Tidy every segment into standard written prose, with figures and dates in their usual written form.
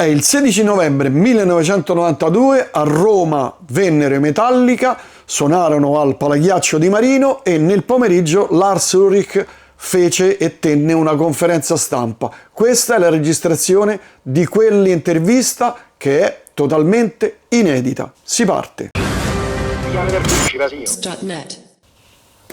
È il 16 novembre 1992, a Roma vennero i Metallica, suonarono al Palaghiaccio di Marino e nel pomeriggio Lars Ulrich fece e tenne una conferenza stampa. Questa è la registrazione di quell'intervista che è totalmente inedita. Si parte.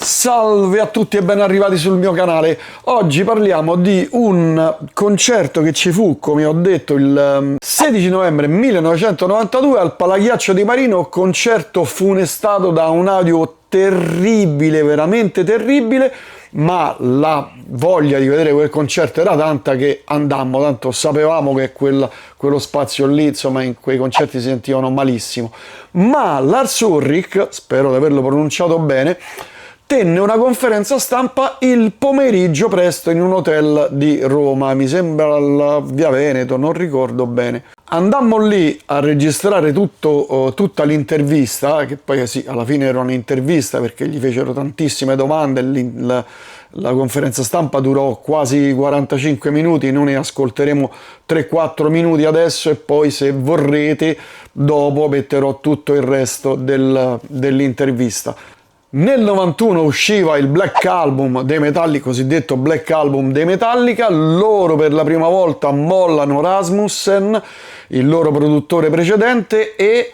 Salve a tutti e ben arrivati sul mio canale. Oggi parliamo di un concerto che ci fu, come ho detto, il 16 novembre 1992 al Palaghiaccio di Marino, concerto funestato da un audio terribile, veramente terribile, ma la voglia di vedere quel concerto era tanta che andammo, tanto sapevamo che quello spazio lì, insomma, in quei concerti si sentivano malissimo. Ma Lars Ulrich, spero di averlo pronunciato bene, tenne una conferenza stampa il pomeriggio presto in un hotel di Roma, mi sembra alla Via Veneto, non ricordo bene. Andammo lì a registrare tutta l'intervista, che poi sì, alla fine era un'intervista perché gli fecero tantissime domande, la conferenza stampa durò quasi 45 minuti, noi ne ascolteremo 3-4 minuti adesso e poi, se vorrete, dopo metterò tutto il resto dell'intervista. Nel 91 usciva il Black Album dei Metallica, cosiddetto Black Album dei Metallica. Loro per la prima volta mollano Rasmussen, il loro produttore precedente, e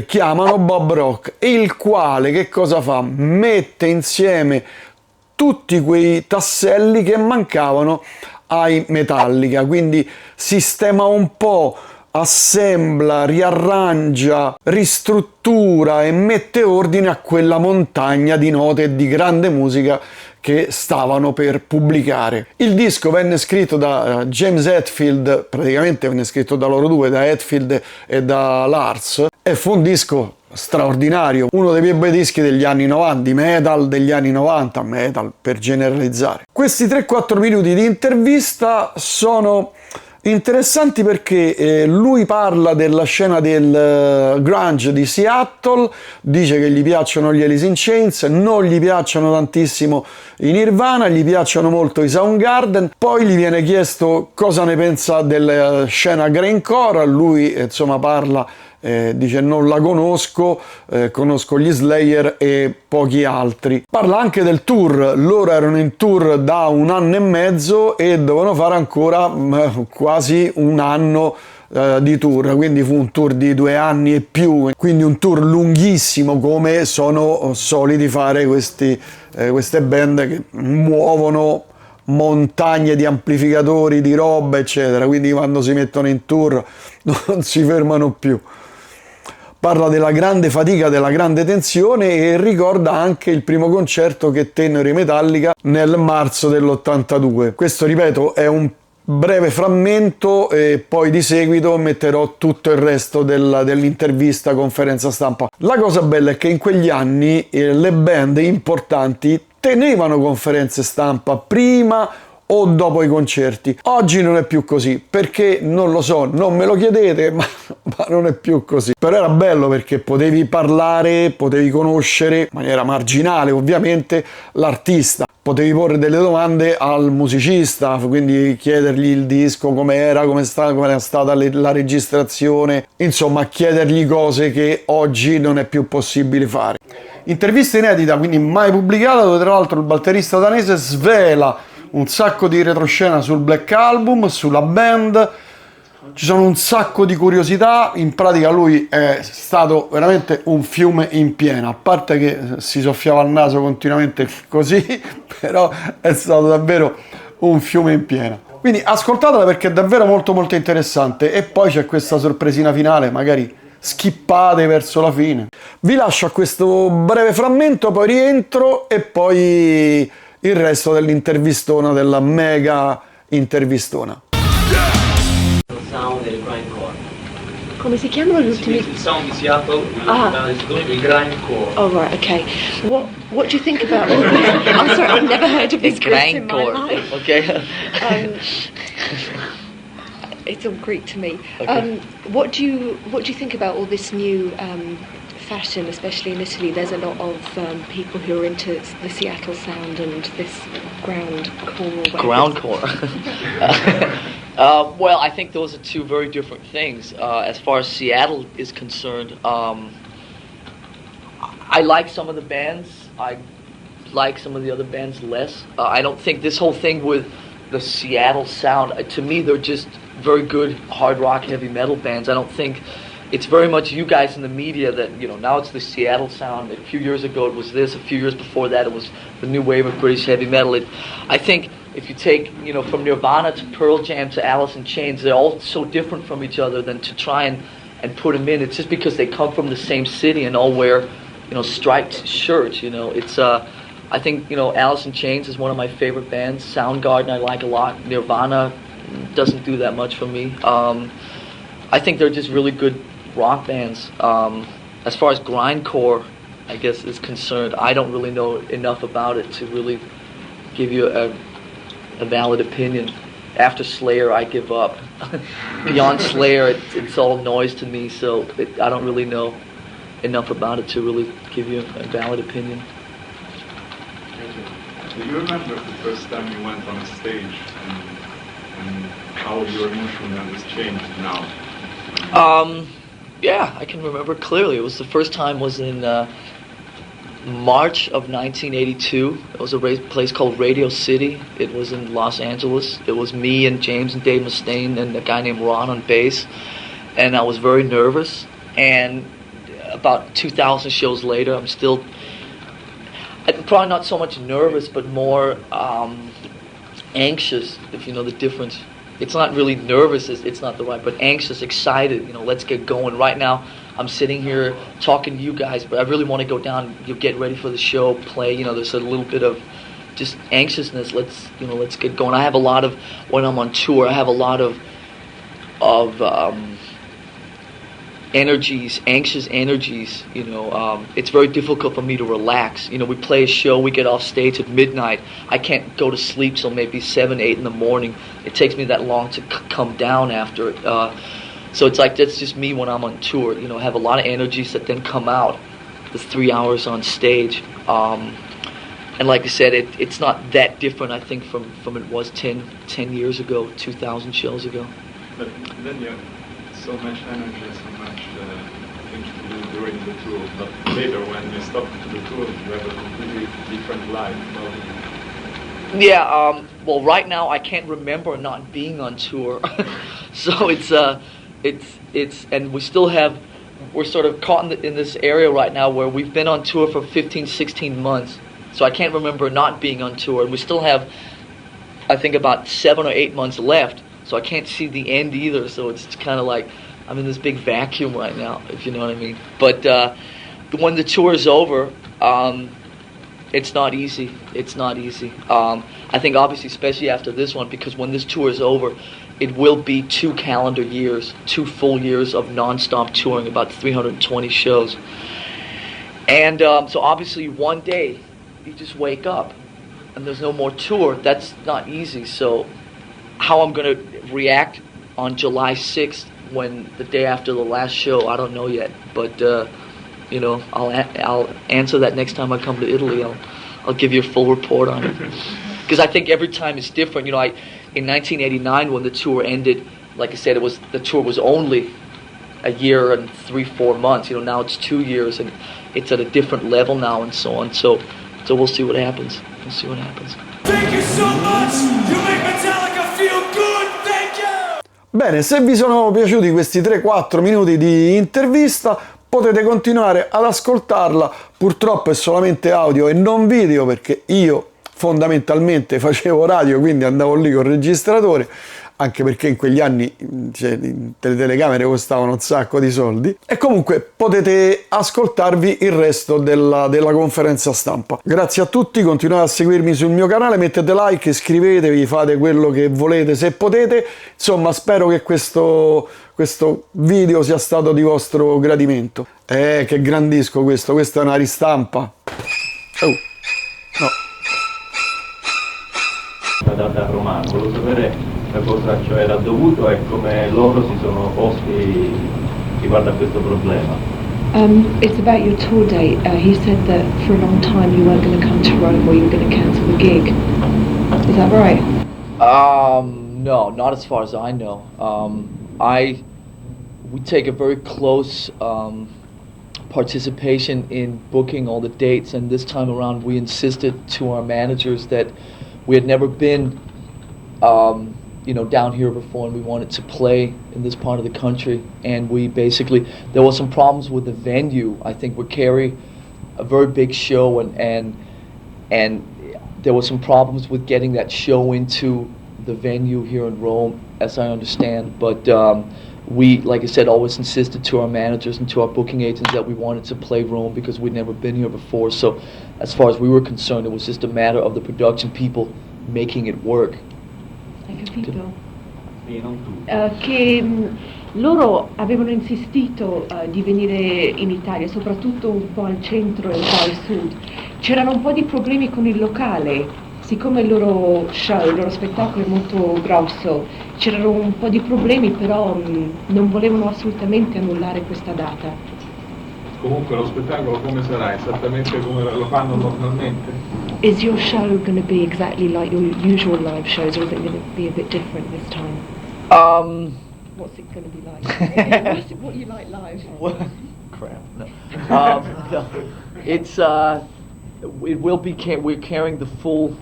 chiamano Bob Rock, il quale che cosa fa? Mette insieme tutti quei tasselli che mancavano ai Metallica, quindi sistema un po', assembla, riarrangia, ristruttura e mette ordine a quella montagna di note e di grande musica che stavano per pubblicare. Il disco venne scritto da James Hetfield, praticamente venne scritto da loro due, da Hetfield e da Lars, e fu un disco straordinario, uno dei più bei dischi degli anni 90, di metal degli anni 90, metal per generalizzare. Questi 3-4 minuti di intervista sono interessanti perché lui parla della scena del grunge di Seattle, dice che gli piacciono gli Alice in Chains, non gli piacciono tantissimo i Nirvana, gli piacciono molto i Soundgarden, poi gli viene chiesto cosa ne pensa della scena grindcore, lui insomma parla, dice non la conosco, conosco gli Slayer e pochi altri. Parla anche del tour, loro erano in tour da 1 anno e mezzo e dovevano fare ancora quasi un anno di tour, quindi fu un tour di 2 anni e più, quindi un tour lunghissimo come sono soliti fare queste band che muovono montagne di amplificatori, di roba eccetera, quindi quando si mettono in tour non si fermano più. Parla della grande fatica, della grande tensione e ricorda anche il primo concerto che tennero i Metallica nel marzo dell'82. Questo, ripeto, è un breve frammento e poi di seguito metterò tutto il resto dell'intervista, conferenza stampa. La cosa bella è che in quegli anni le band importanti tenevano conferenze stampa prima o dopo i concerti. Oggi non è più così, perché non lo so, non me lo chiedete, ma non è più così. Però era bello perché potevi parlare, potevi conoscere, in maniera marginale ovviamente, l'artista. Potevi porre delle domande al musicista, quindi chiedergli il disco, com'era, come era stata la registrazione, insomma chiedergli cose che oggi non è più possibile fare. Intervista inedita, quindi mai pubblicata, dove tra l'altro il batterista danese svela un sacco di retroscena sul Black Album, sulla band, ci sono un sacco di curiosità. In pratica lui è stato veramente un fiume in piena, a parte che si soffiava il naso continuamente così, però è stato davvero un fiume in piena. Quindi ascoltatela perché è davvero molto molto interessante, e poi c'è questa sorpresina finale, magari skippate verso la fine. Vi lascio a questo breve frammento, poi rientro e poi il resto dell'intervistona, della mega intervistona. Come si chiamano gli ultimi? Il sound di Seattle, il grindcore. Oh right, okay. What do you think about all this? I'm sorry, I've never heard of this group in my life. Okay. It's all Greek to me. Okay. What do you think about all this new fashion, especially in Italy? There's a lot of people who are into the Seattle sound and this groundcore. Groundcore. Well, I think those are two very different things. As far as Seattle is concerned, I like some of the bands. I like some of the other bands less. I don't think this whole thing with the Seattle sound, to me, they're just very good hard rock, heavy metal bands. I don't think it's very much you guys in the media that, now it's the Seattle sound. A few years ago it was this. A few years before that it was the new wave of British heavy metal. I think if you take, from Nirvana to Pearl Jam to Alice in Chains, they're all so different from each other than to try and put them in. It's just because they come from the same city and all wear, striped shirts, It's, I think, Alice in Chains is one of my favorite bands. Soundgarden I like a lot. Nirvana doesn't do that much for me. I think they're just really good rock bands. As far as grindcore, I guess, is concerned, I don't really know enough about it to really give you a valid opinion. After Slayer, I give up. Beyond Slayer, it's all noise to me, so I don't really know enough about it to really give you a valid opinion. Do you remember the first time you went on a stage and how your emotion was changed now? Yeah, I can remember clearly. It was the first time was in March of 1982. It was a place called Radio City. It was in Los Angeles. It was me and James and Dave Mustaine and a guy named Ron on bass. And I was very nervous. And about 2,000 shows later, I'm probably not so much nervous, but more anxious, if you know the difference. It's not really nervous, it's not the right, but anxious, excited, let's get going. Right now, I'm sitting here talking to you guys, but I really want to go down, get ready for the show, play, there's a little bit of just anxiousness. Let's get going. I have a lot of, when I'm on tour, I have a lot of energies, anxious energies, it's very difficult for me to relax. We play a show, we get off stage at midnight. I can't go to sleep till maybe 7, 8 in the morning. It takes me that long to come down after it. So it's like, that's just me when I'm on tour. I have a lot of energies that then come out the 3 hours on stage. And like I said, it's not that different, I think, from it was 10 years ago, 2,000 shows ago. But then you have so much energy, so much things to do during the tour. But later, when you stop to the tour, you have a completely different life. Yeah, well, right now I can't remember not being on tour. So it's and we're sort of caught in this area right now where we've been on tour for 15, 16 months. So I can't remember not being on tour. And we still have, I think, about 7 or 8 months left. So I can't see the end either. So it's kind of like I'm in this big vacuum right now, if you know what I mean. But when the tour is over, it's not easy. It's not easy. I think obviously, especially after this one, because when this tour is over, it will be 2 calendar years, 2 full years of non-stop touring, about 320 shows. And so obviously one day you just wake up and there's no more tour. That's not easy. So how I'm going to react on July 6th, when the day after the last show, I don't know yet. But I'll answer that next time I come to Italy. I'll give you a full report on it. Because I think every time it's different. In 1989, when the tour ended, like I said, the tour was only a year and 3-4 months. Now it's 2 years, and it's at a different level now, and so on. So we'll see what happens. We'll see what happens. Thank you so much. You make Metallica feel good. Thank you. Bene, se vi sono piaciuti questi 3-4 minuti di intervista, potete continuare ad ascoltarla. Purtroppo è solamente audio e non video, perché io fondamentalmente facevo radio, quindi andavo lì col registratore, anche perché in quegli anni le telecamere costavano un sacco di soldi. E comunque potete ascoltarvi il resto della conferenza stampa. Grazie a tutti, continuate a seguirmi sul mio canale, mettete like, iscrivetevi, fate quello che volete se potete. Insomma, spero che questo video sia stato di vostro gradimento. Che gran disco questo è una ristampa. Oh, no. Da romano, volevo sapere a cosa ciò era dovuto e come loro si sono posti riguardo a questo problema. It's about your tour date. He said that for a long time you weren't going to come to Rome, or you were going to cancel the gig. Is that right? No, not as far as I know. We take a very close participation in booking all the dates, and this time around we insisted to our managers that we had never been down here before, and we wanted to play in this part of the country. And we basically, there were some problems with the venue. I think we carry a very big show, and there were some problems with getting that show into the venue here in Rome, as I understand. But we, like I said, always insisted to our managers and to our booking agents that we wanted to play Rome because we'd never been here before. So as far as we were concerned, it was just a matter of the production people making it work. Hai capito? Sì, non tu. Che loro avevano insistito di venire in Italia, soprattutto un po' al centro e un po' al sud. C'erano un po' di problemi con il locale, siccome il loro show, il loro spettacolo è molto grosso, c'erano un po' di problemi, però non volevano assolutamente annullare questa data. Comunque lo spettacolo come sarà? Esattamente come lo fanno normalmente? Is your show going to be exactly like your usual live shows, or is it going to be a bit different this time? What's it going to be like? What you like live? Crap. No. No. It's it will be. We're carrying the full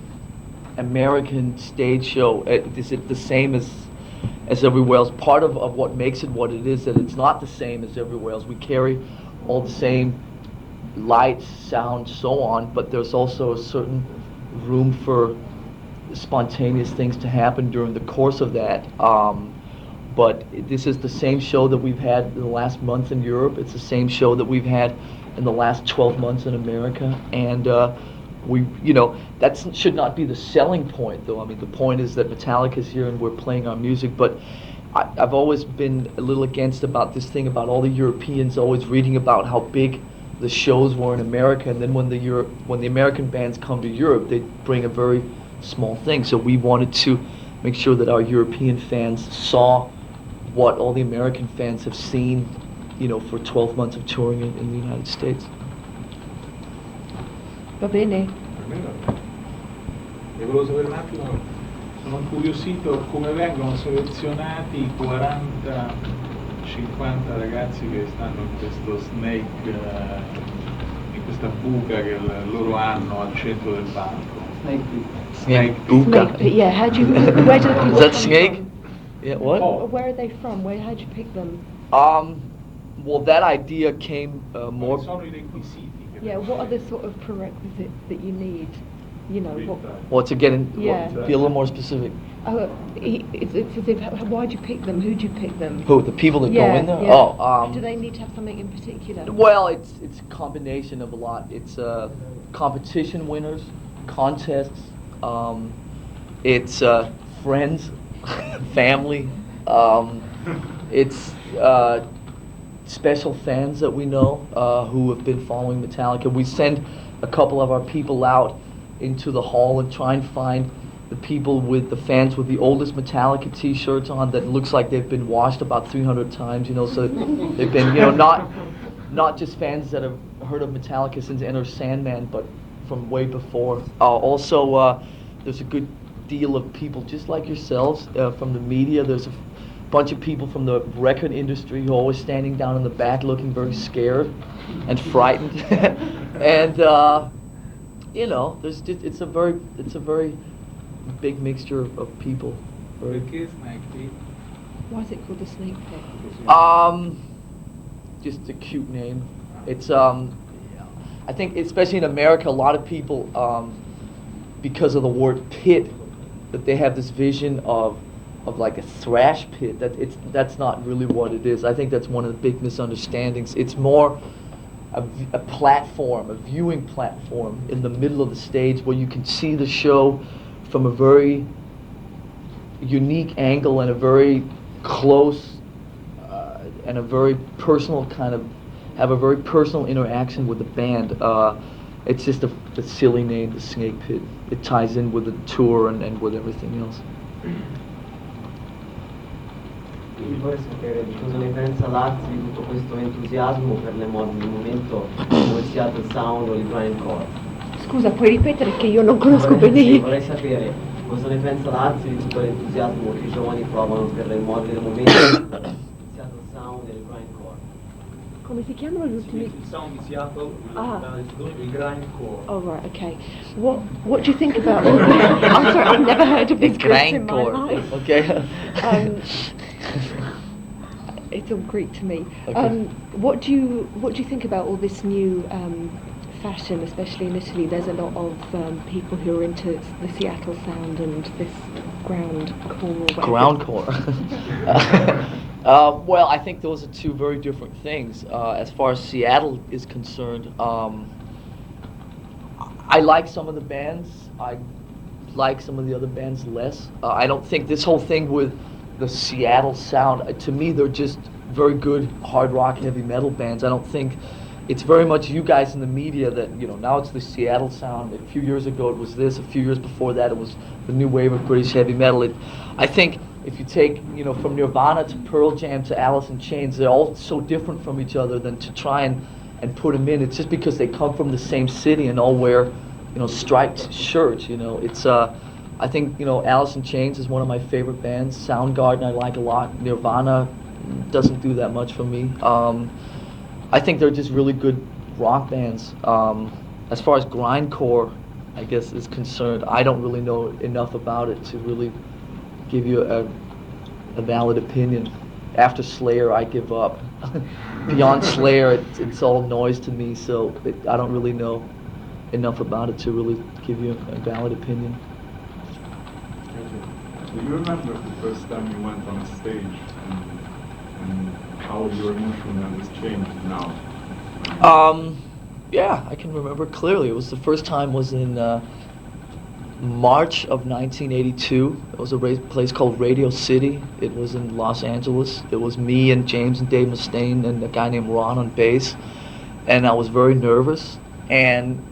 American stage show. Is it the same as everywhere else? Part of what makes it what it is that it's not the same as everywhere else. We carry all the same lights, sound, so on, but there's also a certain room for spontaneous things to happen during the course of that. But this is the same show that we've had in the last month in Europe. It's the same show that we've had in the last 12 months in America. And that should not be the selling point, though. I mean, the point is that Metallica's here and we're playing our music. But I've always been a little against about this thing about all the Europeans always reading about how big the shows were in America, and then when the American bands come to Europe, they bring a very small thing. So we wanted to make sure that our European fans saw what all the American fans have seen, for 12 months of touring in the United States. Va bene. E volevo sapere un attimo, sono incuriosito come vengono selezionati i 40-50 ragazzi che stanno in questo snake, in questa buca che loro hanno al centro del banco. Snake buca. Yeah, where do the people Is that come snake? from? Yeah, what? Where are they from? How'd you pick them? Well, that idea came more. Sono i requisiti. Yeah, what are the sort of prerequisites that you need? Well, to get in, Yeah. be a little more specific. It's as if, why'd you pick them? Who'd you pick them? Who, the people that go in there? Yeah. Oh, Do they need to have something in particular? well, it's a combination of a lot. It's competition winners, contests, it's friends, family, it's special fans that we know who have been following Metallica. We send a couple of our people out into the hall and try and find the people with the fans with the oldest Metallica t-shirts on that looks like they've been washed about 300 times, so they've been, not just fans that have heard of Metallica since Enter Sandman, but from way before. Also, there's a good deal of people just like yourselves from the media. There's a bunch of people from the record industry who are always standing down in the back looking very scared and frightened. And it's a very big mixture of people. Perché Snake Pit? Why is it called the Snake Pit? Just a cute name. It's I think especially in America, a lot of people because of the word pit, that they have this vision of like a thrash pit. That's not really what it is. I think that's one of the big misunderstandings. It's more a platform, a viewing platform in the middle of the stage where you can see the show from a very unique angle and a very close and a very personal have a very personal interaction with the band. It's just a silly name, the Snake Pit. It ties in with the tour and with everything else. Quindi vorrei sapere di cosa ne pensa Lars di tutto questo entusiasmo per le mode del momento, come Seattle Sound o il grindcore. Scusa, puoi ripetere che io non conosco bene Sì, io. vorrei sapere Cosa ne pensa Lars di tutto l'entusiasmo che i giovani provano per il momento Seattle Sound e il grindcore? Come si chiamano gli ultimi? Il sound di Seattle, il grindcore. Oh right, okay. What do you think about? I'm sorry, I've never heard of this group in my life. Okay. It's all Greek to me. Okay. What do you think about all this new fashion, especially in Italy? There's a lot of people who are into the Seattle sound and this Groundcore. Well, I think those are two very different things. As far as Seattle is concerned, I like some of the bands. I like some of the other bands less. I don't think this whole thing with the Seattle sound, to me, they're just very good hard rock, heavy metal bands. I don't think it's very much you guys in the media that, you know, now it's the Seattle sound. A few years ago it was this. A few years before that it was the new wave of British heavy metal. I think if you take, you know, from Nirvana to Pearl Jam to Alice in Chains, they're all so different from each other than to try and put them in. It's just because they come from the same city and all wear, you know, striped shirts, you know. It's I think, you know, Alice in Chains is one of my favorite bands. Soundgarden I like a lot. Nirvana doesn't do that much for me. I think they're just really good rock bands. As far as grindcore, I guess, is concerned, I don't really know enough about it to really give you a valid opinion. After Slayer, I give up. Beyond Slayer, it's all noise to me, so I don't really know enough about it to really give you a valid opinion. Do you remember the first time you went on a stage and how your emotion has changed now? Yeah, I can remember clearly. It was the first time was in March of 1982. It was a place called Radio City. It was in Los Angeles. It was me and James and Dave Mustaine and a guy named Ron on bass. And I was very nervous. And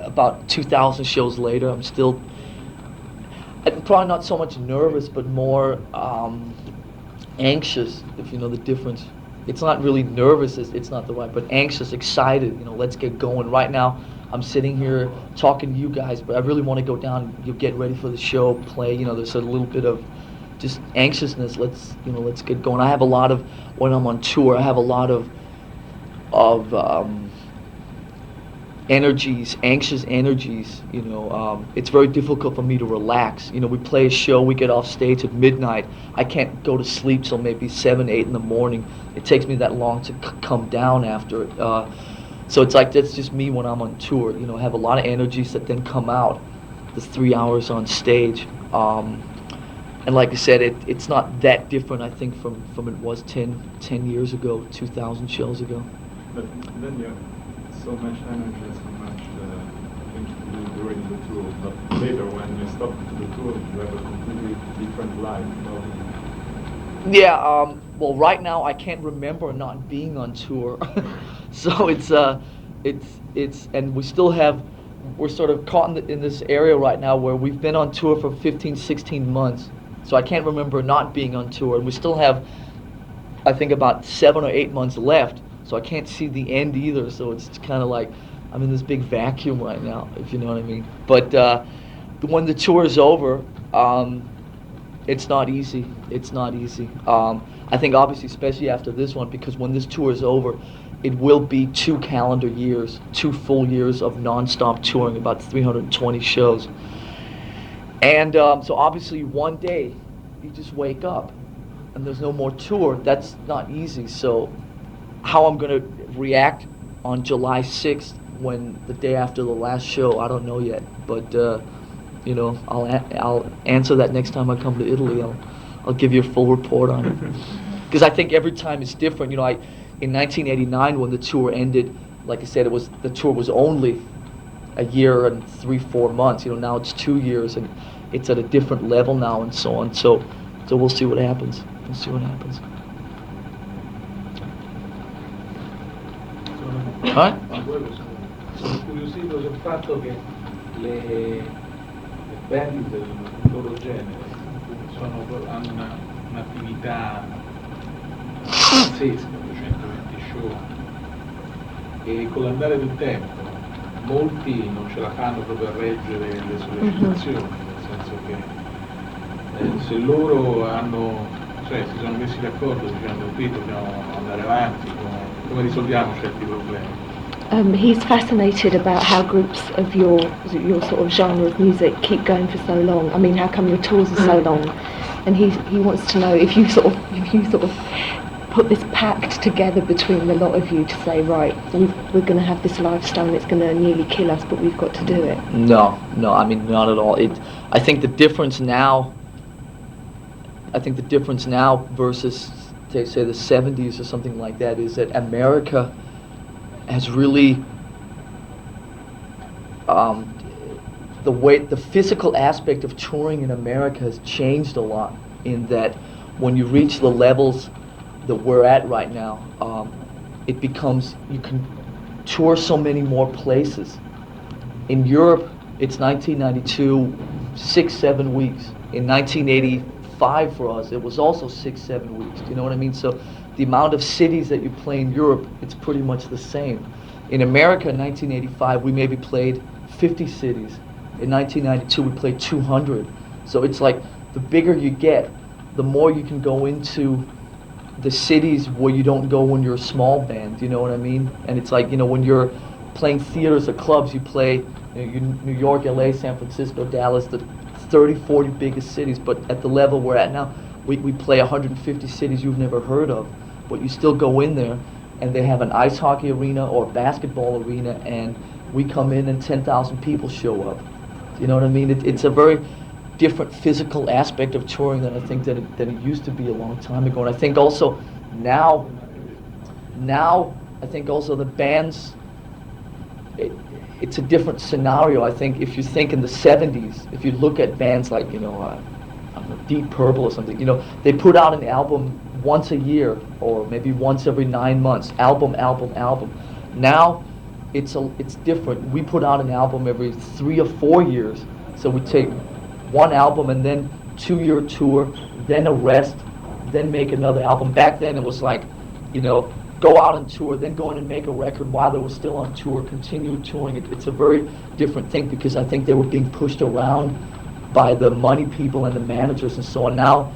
about 2,000 shows later, I'm still probably not so much nervous, but more anxious, if you know the difference. It's not really nervous, it's not the right, but anxious, excited, you know, let's get going. Right now, I'm sitting here talking to you guys, but I really want to go down, you get ready for the show, play, you know, there's a little bit of just anxiousness, let's get going. I have a lot of, when I'm on tour, I have a lot of energies, anxious energies, you know. It's very difficult for me to relax. You know, we play a show, we get off stage at midnight. I can't go to sleep till maybe 7, 8 in the morning. It takes me that long to come down after it. So it's like, that's just me when I'm on tour. You know, I have a lot of energies that then come out the 3 hours on stage. And like I said, it's not that different, I think, from it was 10 years ago, 2,000 shows ago. But then you have so much energy, so much things to do during the tour, but later when you stop the tour, you have a completely different life. Yeah, well, right now I can't remember not being on tour, so it's and we're sort of caught in this area right now where we've been on tour for 15, 16 months, so I can't remember not being on tour, and we still have, I think, about 7 or 8 months left. So I can't see the end either, so it's kind of like I'm in this big vacuum right now, if you know what I mean. But when the tour is over, it's not easy. It's not easy. I think obviously, especially after this one, because when this tour is over, it will be 2 calendar years, 2 full years of non-stop touring, about 320 shows. And so obviously one day, you just wake up, and there's no more tour. That's not easy, so how I'm going to react on July 6th, when the day after the last show, I don't know yet. But you know, I'll answer that next time I come to Italy. I'll give you a full report on it. Because I think every time it's different. You know, in 1989 when the tour ended, like I said, the tour was only a year and 3-4 months. You know, now it's 2 years and it's at a different level now and so on. So we'll see what happens. We'll see what happens. Sono incuriosito sul fatto che le band del loro genere hanno un'attività pazzesca, 220 show, e con l'andare del tempo molti non ce la fanno proprio a reggere le sollecitazioni, nel senso che se loro hanno, cioè si sono messi d'accordo dicendo qui dobbiamo andare avanti, come risolviamo certi problemi. He's fascinated about how groups of your sort of genre of music keep going for so long. I mean, how come your tours are so long? And he wants to know if you sort of put this pact together between the lot of you to say, right, we're going to have this lifestyle and it's going to nearly kill us, but we've got to do it. No, I mean, not at all. I think the difference now versus, say, the 70s or something like that is that America has really, the physical aspect of touring in America has changed a lot, in that when you reach the levels that we're at right now, it becomes, you can tour so many more places. In Europe, it's 1992, 6-7 weeks. In 1985 for us, it was also 6-7 weeks. Do you know what I mean? So the amount of cities that you play in Europe, it's pretty much the same. In America in 1985, we maybe played 50 cities. In 1992, we played 200. So it's like, the bigger you get, the more you can go into the cities where you don't go when you're a small band, you know what I mean? And it's like, you know, when you're playing theaters or clubs, you play New York, LA, San Francisco, Dallas, the 30, 40 biggest cities. But at the level we're at now, we play 150 cities you've never heard of, but you still go in there and they have an ice hockey arena or a basketball arena, and we come in and 10,000 people show up. You know what I mean? It's a very different physical aspect of touring than I think that it used to be a long time ago. And I think also now I think also the bands, it's a different scenario. I think if you think in the 70s, if you look at bands like, you know, I don't know, Deep Purple or something, you know, they put out an album once a year or maybe once every 9 months, album. Now it's different. We put out an album every 3 or 4 years. So we take one album and then 2-year tour, then a rest, then make another album. Back then it was like, you know, go out on tour, then go in and make a record while they were still on tour, continue touring. It's a very different thing, because I think they were being pushed around by the money people and the managers and so on. Now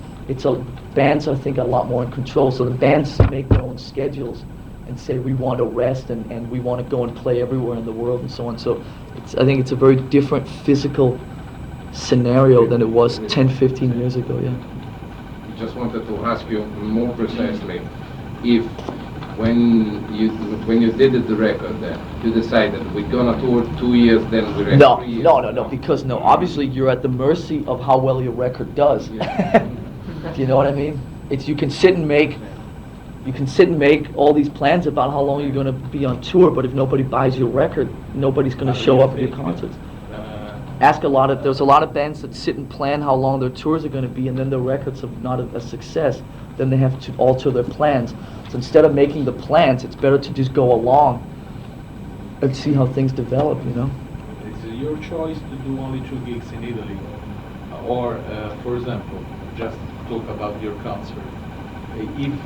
bands, I think, are a lot more in control. So the bands make their own schedules and say, we want to rest and we want to go and play everywhere in the world and so on. So I think it's a very different physical scenario than it was 10, 15 years ago, yeah. I just wanted to ask you more precisely, if when you did the record, you decided we're gonna tour 2 years, then we rest 3 years? No, because obviously you're at the mercy of how well your record does. Yeah. Do you know what I mean? You can sit and make all these plans about how long you're going to be on tour, but if nobody buys your record, nobody's going to show up at your concerts. There's a lot of bands that sit and plan how long their tours are going to be, and then their records are not a success. Then they have to alter their plans. So instead of making the plans, it's better to just go along and see how things develop, you know? It's your choice to do only 2 gigs in Italy, or for example, just talk about your concert. If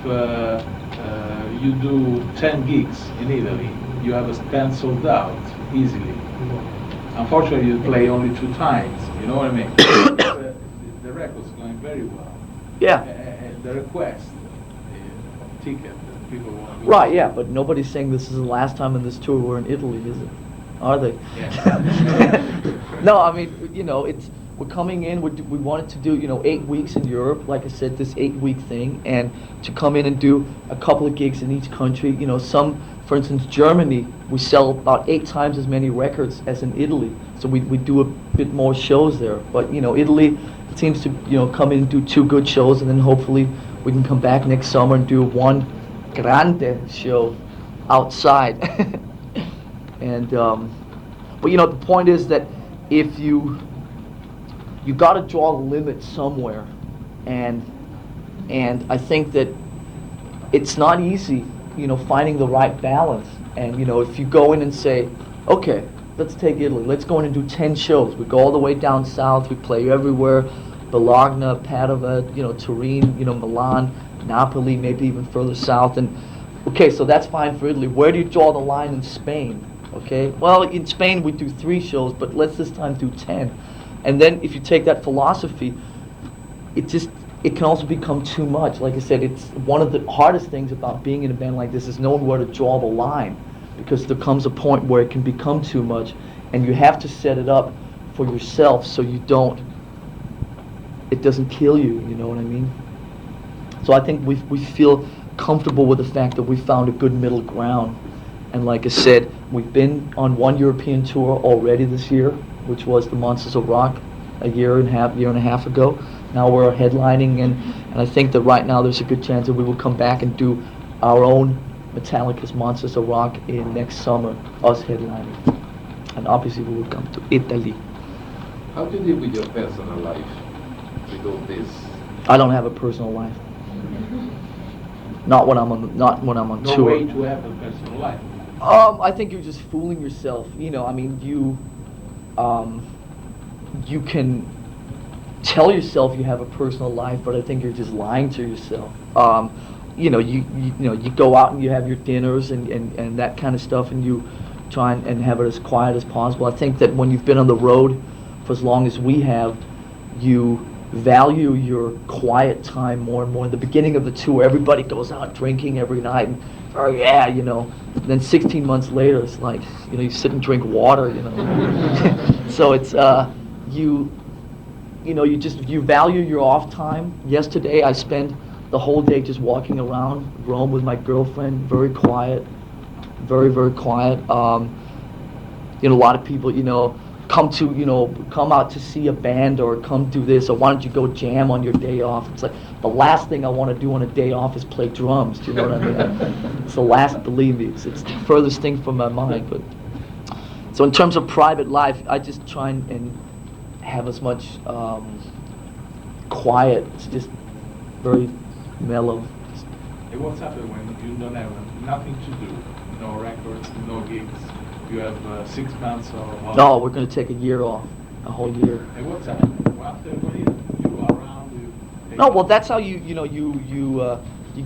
you do 10 gigs in Italy, you have a stand sold out easily. Unfortunately, you play only 2 times, you know what I mean? The record's going very well. Yeah. The request, the ticket that people want to go. Right, yeah, but nobody's saying this is the last time in this tour we're in Italy, is it? Are they? Yeah. No, I mean, you know, we're coming in, we wanted to do, you know, 8 weeks in Europe, like I said, this 8-week thing, and to come in and do a couple of gigs in each country. You know, for instance, Germany, we sell about 8 times as many records as in Italy, so we do a bit more shows there. But, you know, Italy seems to, you know, come in and do 2 good shows, and then hopefully we can come back next summer and do 1 grande show outside. And, but, you know, the point is that if you got to draw the limit somewhere, and I think that it's not easy, you know, finding the right balance. And, you know, if you go in and say, okay, let's take Italy, let's go in and do 10 shows. We go all the way down south, we play everywhere, Bologna, Padova, you know, Turin, you know, Milan, Napoli, maybe even further south. And okay, so that's fine for Italy. Where do you draw the line in Spain? Okay, well, in Spain we do 3 shows, but let's this time do 10. And then if you take that philosophy, it can also become too much. Like I said, it's one of the hardest things about being in a band like this is knowing where to draw the line, because there comes a point where it can become too much, and you have to set it up for yourself so it doesn't kill you, you know what I mean? So I think we feel comfortable with the fact that we found a good middle ground. And like I said, we've been on one European tour already this year, which was the Monsters of Rock a year and a half ago. Now we're headlining, and I think that right now there's a good chance that we will come back and do our own Metallica's Monsters of Rock in next summer, us headlining. And obviously we will come to Italy. How do you deal with your personal life with all this? I don't have a personal life. Not when I'm on No tour. way to have a personal life. I think you're just fooling yourself. You know, I mean, you can tell yourself you have a personal life, but I think you're just lying to yourself. You know, you go out and you have your dinners and that kind of stuff, and you try and have it as quiet as possible. I think that when you've been on the road for as long as we have, you value your quiet time more and more. In the beginning of the tour, everybody goes out drinking every night, and oh yeah, you know. Then 16 months later, it's like, you know, you sit and drink water, you know. So it's you value your off time. Yesterday, I spent the whole day just walking around Rome with my girlfriend, very quiet, very, very quiet. You know, a lot of people, you know, come out to see a band or come do this, or why don't you go jam on your day off? It's like, the last thing I want to do on a day off is play drums, do you know what I mean? It's the last, believe me, it's the furthest thing from my mind. But so in terms of private life, I just try and have as much quiet. It's just very mellow. Hey, what's happened when you don't have nothing to do, no records, no gigs? You have 6 months of... No, we're going to take a year off, a whole year. And what's happening? Well, after you go around, No, well, that's how you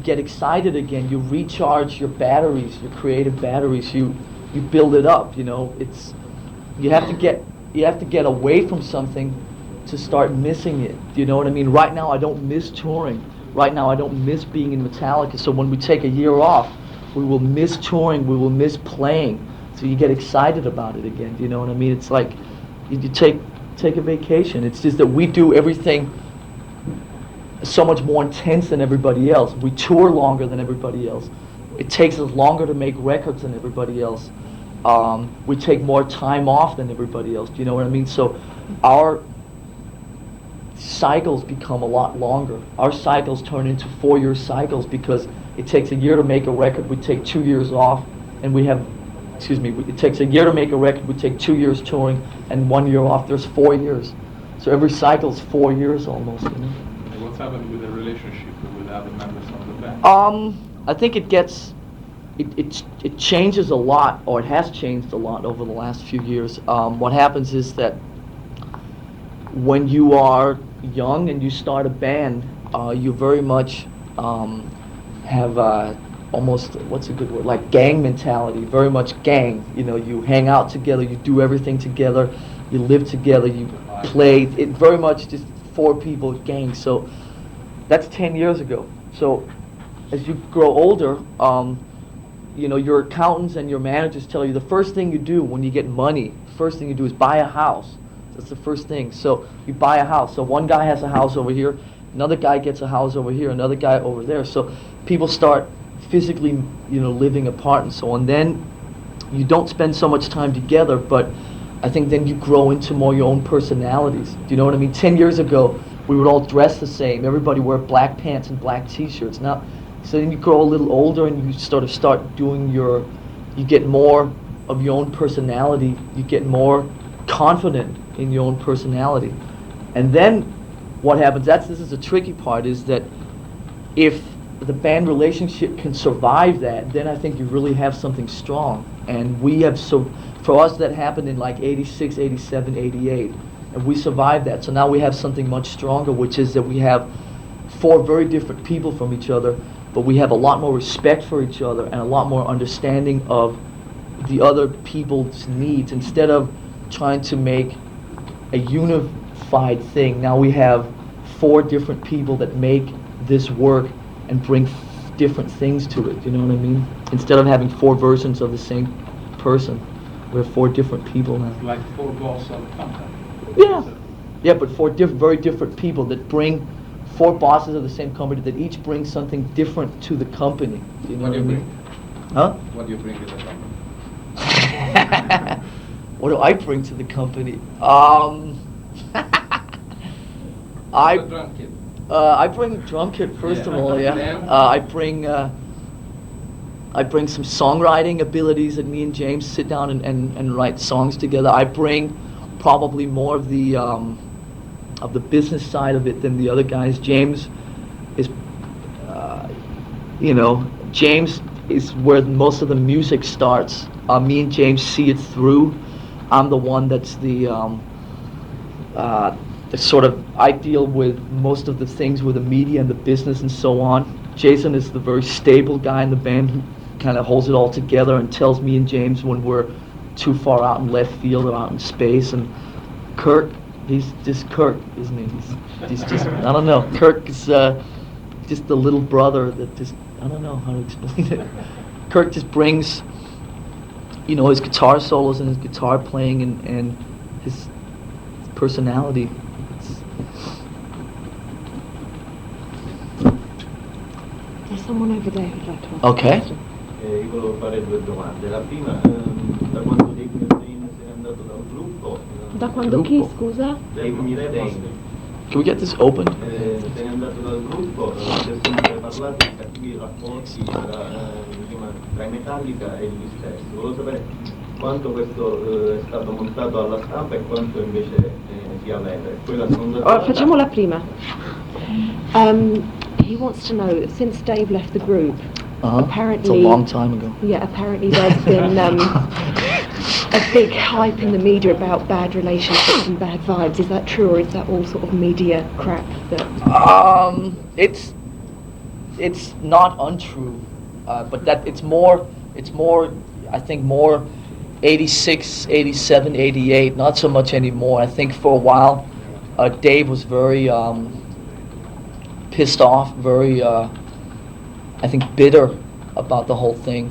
get excited again. You recharge your batteries, your creative batteries. You build it up. You know, you have to get away from something to start missing it. Do you know what I mean? Right now, I don't miss touring. Right now, I don't miss being in Metallica. So when we take a year off, we will miss touring. We will miss playing. So you get excited about it again. Do you know what I mean? It's like you take a vacation. It's just that we do everything so much more intense than everybody else. We tour longer than everybody else. It takes us longer to make records than everybody else. We take more time off than everybody else. Do you know what I mean? So our cycles become a lot longer. Our cycles turn into 4-year cycles because it takes a year to make a record. We take 2 years off, and it takes a year to make a record. We take 2 years touring and 1 year off. There's 4 years. So every cycle is 4 years almost. You know? And what's happened with the relationship with other members of the band? I think it changes a lot, or it has changed a lot over the last few years. What happens is that when you are young and you start a band, you very much have almost, what's a good word, like gang mentality, very much gang. You know, you hang out together, you do everything together, you live together, you play. It very much just 4 people gang. So that's 10 years ago. So as you grow older, you know, your accountants and your managers tell you the first thing you do when you get money, first thing you do is buy a house. That's the first thing. So you buy a house. So one guy has a house over here, another guy gets a house over here, another guy over there. So people start physically, you know, living apart and so on. Then you don't spend so much time together, but I think then you grow into more your own personalities. Do you know what I mean? 10 years ago, we would all dress the same. Everybody wear black pants and black t-shirts. Now, so then you grow a little older and you sort of start doing you get more of your own personality. You get more confident in your own personality. And then what happens, this is the tricky part, is that if the band relationship can survive that, then I think you really have something strong. And we have, so for us that happened in like 86, 87, 88, and we survived that. So now we have something much stronger, which is that we have 4 very different people from each other, but we have a lot more respect for each other and a lot more understanding of the other people's needs. Instead of trying to make a unified thing, now we have 4 different people that make this work and bring different things to it. You know what I mean? Instead of having 4 versions of the same person, we have 4 different people now. Like 4 balls of a company. Yeah. Yeah, but 4 very different people that bring 4 bosses of the same company that each bring something different to the company. Do you know What what I do you mean? Huh? What do you bring to the company? What do I bring to the company? I drum kit. I bring a drum kit first of all. Yeah. Then? I bring some songwriting abilities that me and James sit down and write songs together. I bring probably more of the business side of it than the other guys. James is, James is where most of the music starts. Me and James see it through. I'm the one that's the sort of, I deal with most of the things with the media and the business and so on. Jason is the very stable guy in the band who kind of holds it all together and tells me and James when we're too far out in left field or out in space. And Kirk, he's just Kirk, isn't he? He's just, I don't know. Kirk is just the little brother that just, I don't know how to explain it. Kirk just brings, his guitar solos and his guitar playing and his personality. There's someone over there who'd like to ask Okay. a question. Io volevo fare 2 domande. La prima, da quando Dave Mustaine se n'è andato dal gruppo, Da quando chi, scusa? Dave Mustaine Can we get this open? se n'è andato dal gruppo, si è sempre parlato di cattivi rapporti tra i Metallica e lui stesso. Volevo sapere quanto questo è stato montato alla stampa e quanto invece sia vera. Poi la seconda Allora, domanda, facciamo la prima. He wants to know, since Dave left the group, It's a apparently, long time ago. yeah, apparently there's been a big hype in the media about bad relationships and bad vibes. Is that true, or is that all sort of media crap? That It's not untrue, but that it's more. I think more 86, 87, 88. Not so much anymore. I think for a while, Dave was very pissed off, very I think bitter about the whole thing.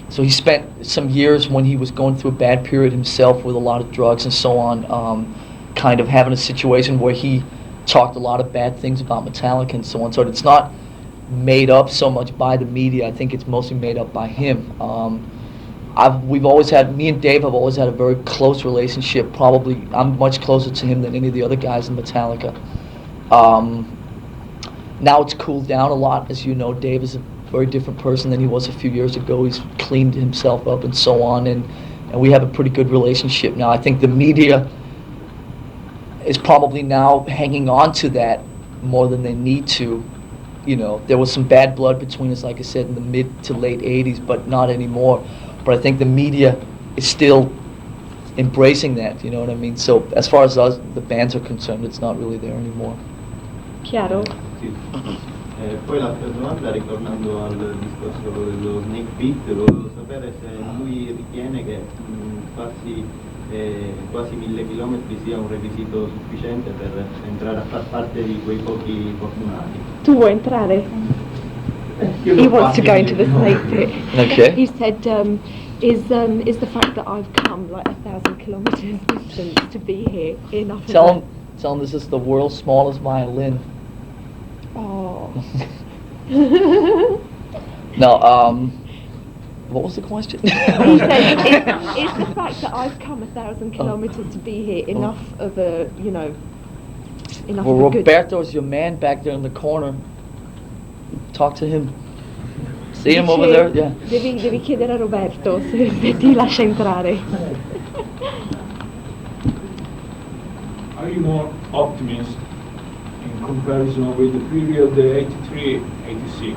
So he spent some years when he was going through a bad period himself with a lot of drugs and so on, kind of having a situation where he talked a lot of bad things about Metallica and so on. So it's not made up so much by the media. I think it's mostly made up by him. Me and Dave have always had a very close relationship. Probably I'm much closer to him than any of the other guys in Metallica. Now it's cooled down a lot. As you know, Dave is a very different person than he was a few years ago. He's cleaned himself up and so on, and we have a pretty good relationship now. I think the media is probably now hanging on to that more than they need to. There was some bad blood between us, like I said, in the mid to late 80s, but not anymore. But I think the media is still embracing that, you know what I mean? So as far as us, the bands are concerned, it's not really there anymore. Chiaro? sì. Poi l'altra domanda, ritornando al discorso dello snake pit, volevo sapere se lui ritiene che farsi quasi 1000 chilometri sia un requisito sufficiente per entrare a far parte di quei pochi fortunati. Tu vuoi entrare? He wants to go into the snake pit. Okay. He said, is the fact that I've come like 1,000 kilometers distance to be here enough? Tell him this is the world's smallest violin. Oh. No, what was the question? He said, is the fact that I've come 1,000 kilometers to be here enough of a, enough Well, of a good... Roberto's your man back there in the corner. Talk to him. See him over there? Yeah. Devi chiedere a Roberto se ti lascia entrare. Are you more optimist in comparison with the period 83-86?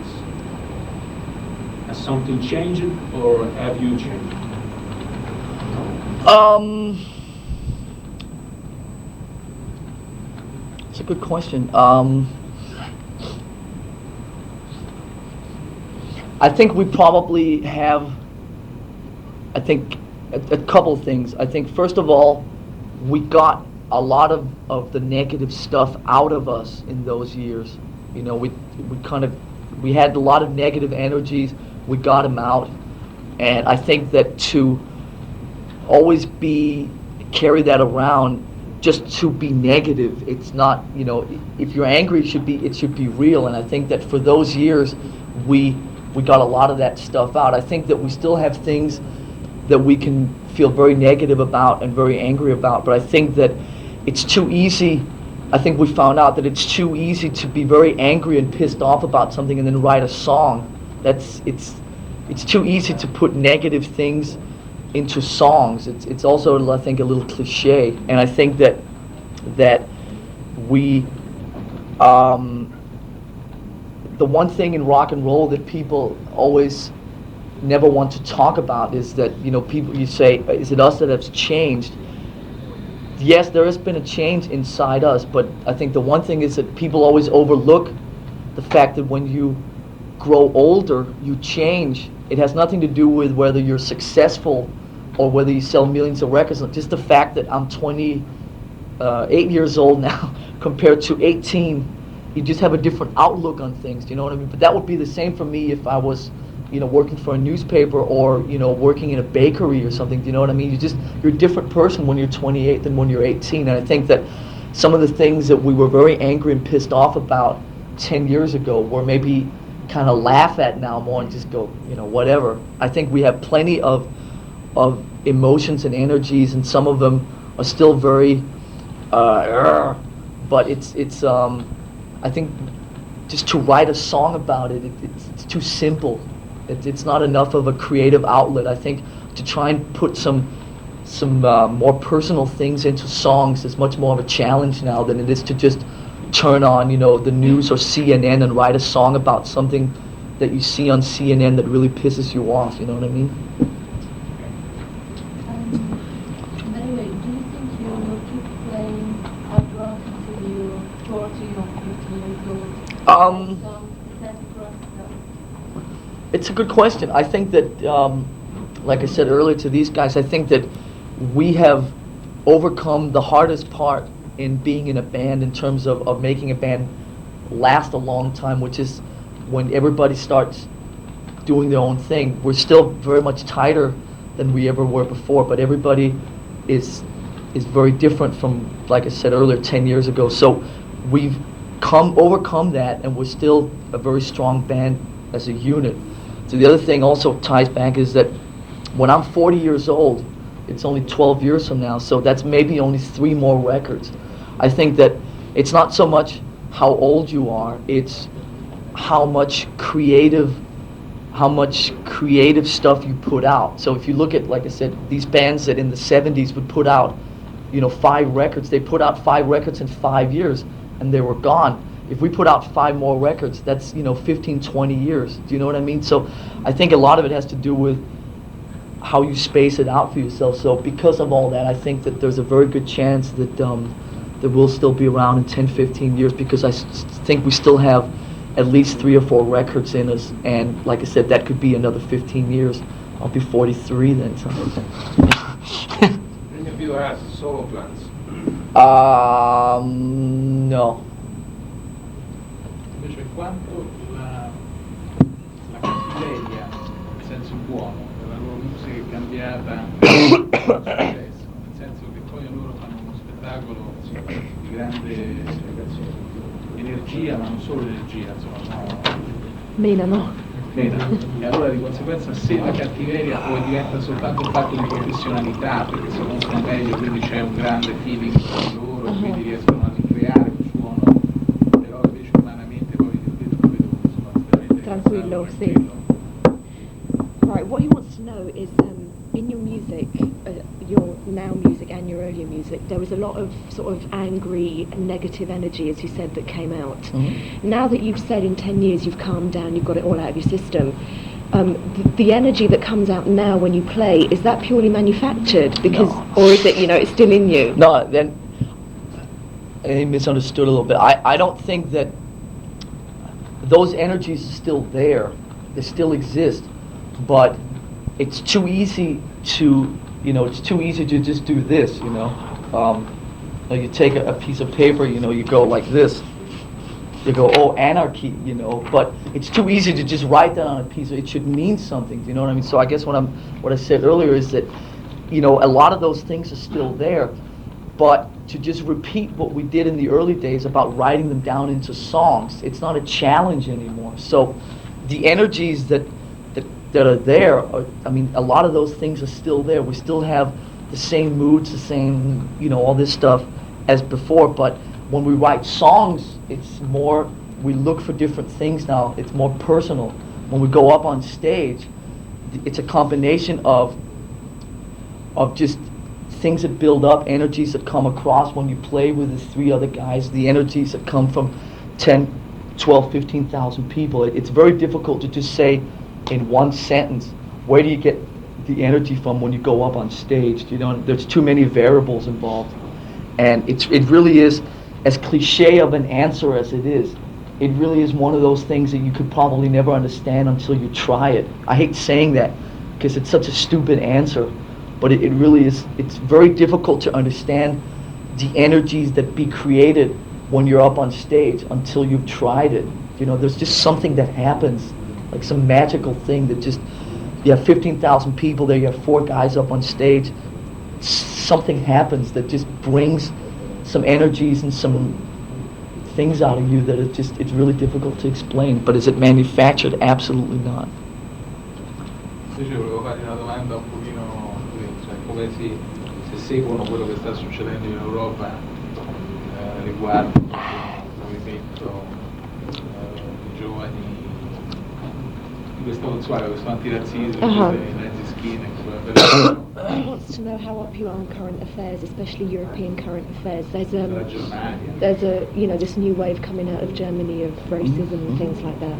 Has something changed, or have you changed? It's a good question. I think we probably have, a couple of things. I think first of all, we got a lot of the negative stuff out of us in those years. You know, we had a lot of negative energies. We got them out, and I think that to always carry that around just to be negative, it's not, you know, if you're angry, it should be real. And I think that for those years, we got a lot of that stuff out. I think that we still have things that we can feel very negative about and very angry about, but I think that it's too easy. I think we found out that it's too easy to be very angry and pissed off about something and then write a song. It's too easy to put negative things into songs. It's also, I think, a little cliche, and I think that we the one thing in rock and roll that people always never want to talk about is that, you know, you say, is it us that has changed? Yes, there has been a change inside us, but I think the one thing is that people always overlook the fact that when you grow older, you change. It has nothing to do with whether you're successful or whether you sell millions of records. Just the fact that I'm 28 years old now compared to 18, you just have a different outlook on things. Do you know what I mean? But that would be the same for me if I was, you know, working for a newspaper or, you know, working in a bakery or something. Do you know what I mean? You're a different person when you're 28 than when you're 18. And I think that some of the things that we were very angry and pissed off about 10 years ago, we're maybe kind of laugh at now more and just go, you know, whatever. I think we have plenty of emotions and energies, and some of them are still very, but it's I think just to write a song about it, it's too simple. It's not enough of a creative outlet. I think to try and put some more personal things into songs is much more of a challenge now than it is to just turn on, you know, the news or CNN and write a song about something that you see on CNN that really pisses you off. You know what I mean? By the way, do you think you will keep playing hard rock until you're 40 or 50 years old? It's a good question. I think that, like I said earlier to these guys, I think that we have overcome the hardest part in being in a band in terms of making a band last a long time, which is when everybody starts doing their own thing. We're still very much tighter than we ever were before, but everybody is very different from, like I said earlier, 10 years ago. So we've overcome that, and we're still a very strong band as a unit. So the other thing also ties back is that when I'm 40 years old, it's only 12 years from now, so that's maybe only 3 more records. I think that it's not so much how old you are, it's how much creative stuff you put out. So if you look at, like I said, these bands that in the 70s would put out, you know, 5 records, they put out 5 records in 5 years and they were gone. If we put out 5 more records, that's, you know, 15, 20 years. Do you know what I mean? So I think a lot of it has to do with how you space it out for yourself. So because of all that, I think that there's a very good chance that that we'll still be around in 10, 15 years, because I think we still have at least 3 or 4 records in us. And like I said, that could be another 15 years. I'll be 43 then. So. Any of you has solo plans? No. Invece quanto la cattiveria, nel senso buono, della loro musica è cambiata adesso, nel senso che poi loro fanno uno spettacolo di grande energia, ma non solo energia, insomma, Menano. E allora di conseguenza, se la cattiveria poi diventa soltanto un fatto di professionalità, perché si conoscono meglio, quindi c'è un grande feeling tra loro, quindi riescono a ricreare un suono, però invece umanamente poi lo vedo insomma, veramente Tranquillo, sì. Right, what he wants to know is, in your music, your now music and your earlier music, there was a lot of sort of angry, negative energy, as you said, that came out. Mm-hmm. Now that you've said in 10 years you've calmed down, you've got it all out of your system, the energy that comes out now when you play, is that purely manufactured? Because, No. or is it, you know, it's still in you? No, then I misunderstood a little bit. I don't think that those energies are still there. They still exist, but it's too easy to, you know, it's too easy to just do this, you know. You take a piece of paper, you go like this. You go, oh, anarchy, but it's too easy to just write that on a piece. It should mean something, you know what I mean? So I guess what I said earlier is that, a lot of those things are still there, but to just repeat what we did in the early days about writing them down into songs, it's not a challenge anymore. So the energies that are there, a lot of those things are still there. We still have the same moods, the same, all this stuff as before, but when we write songs, it's more, we look for different things now. It's more personal. When we go up on stage, it's a combination of just things that build up, energies that come across when you play with the three other guys, the energies that come from 10, 12, 15,000 people. It's very difficult to just say in one sentence, where do you get the energy from when you go up on stage? There's too many variables involved. And it really is, as cliche of an answer as it really is one of those things that you could probably never understand until you try it. I hate saying that because it's such a stupid answer, but it really is. It's very difficult to understand the energies that be created when you're up on stage until you've tried it. There's just something that happens, like some magical thing that just, you have 15,000 people there, you have 4 guys up on stage, something happens that just brings some energies and some things out of you that it's really difficult to explain. But is it manufactured? Absolutely not. Invece volevo fargli una domanda un pochino, cioè come si seguono quello che sta succedendo in Europa riguardo il movimento di giovani di questo questo antirazzismo, dei mezzi skinhead. He wants to know how up you are on current affairs, especially European current affairs. There's this new wave coming out of Germany of racism and things like that.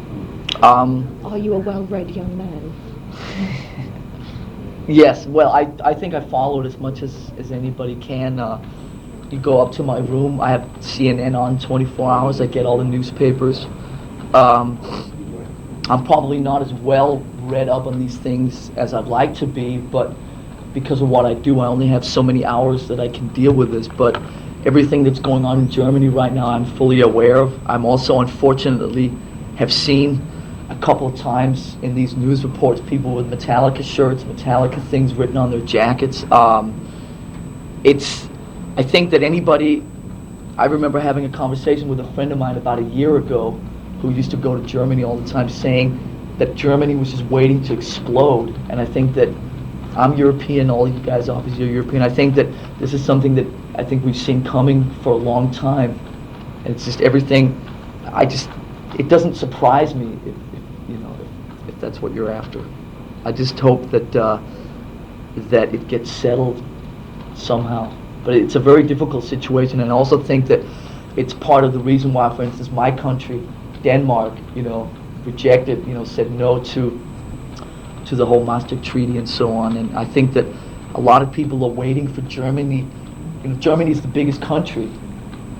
Are you a well-read young man? Yes, well, I think I follow it as much as anybody can. You go up to my room, I have CNN on 24 hours, I get all the newspapers. I'm probably not as well read up on these things as I'd like to be, but because of what I do, I only have so many hours that I can deal with this. But everything that's going on in Germany right now, I'm fully aware of. I'm also, unfortunately, have seen a couple of times in these news reports people with Metallica shirts, Metallica things written on their jackets. I think that I remember having a conversation with a friend of mine about a year ago who used to go to Germany all the time, saying that Germany was just waiting to explode. And I think that I'm European, all you guys obviously are European. I think that this is something that I think we've seen coming for a long time. And it's just everything, it doesn't surprise me if that's what you're after. I just hope that that it gets settled somehow. But it's a very difficult situation, and I also think that it's part of the reason why, for instance, my country, Denmark, rejected, said no to the whole Maastricht Treaty and so on. And I think that a lot of people are waiting for Germany. Germany is the biggest country,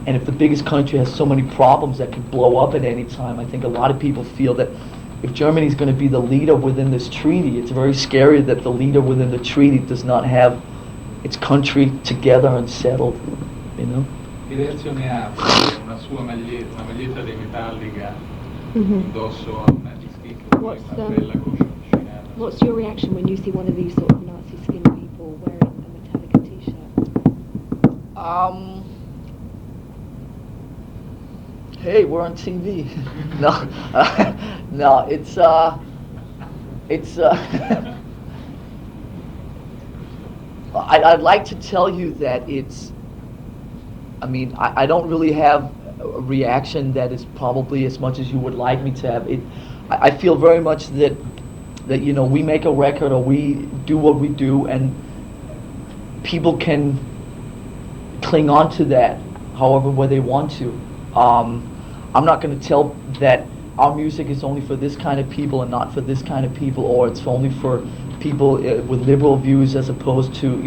and if the biggest country has so many problems that can blow up at any time, I think a lot of people feel that if Germany is going to be the leader within this treaty, it's very scary that the leader within the treaty does not have its country together and settled, Che reazione ha una sua maglietta, una maglietta dei Metallica indosso a una dischietta, una bella croce avvicinata? What's your reaction when you see one of these sort of Nazi skin people wearing a Metallica t-shirt? Hey, we're on TV. No, it's I'd like to tell you that I don't really have a reaction that is probably as much as you would like me to have. I feel very much that we make a record or we do what we do, and people can cling on to that however way they want to. I'm not going to tell that our music is only for this kind of people and not for this kind of people, or it's only for people with liberal views as opposed to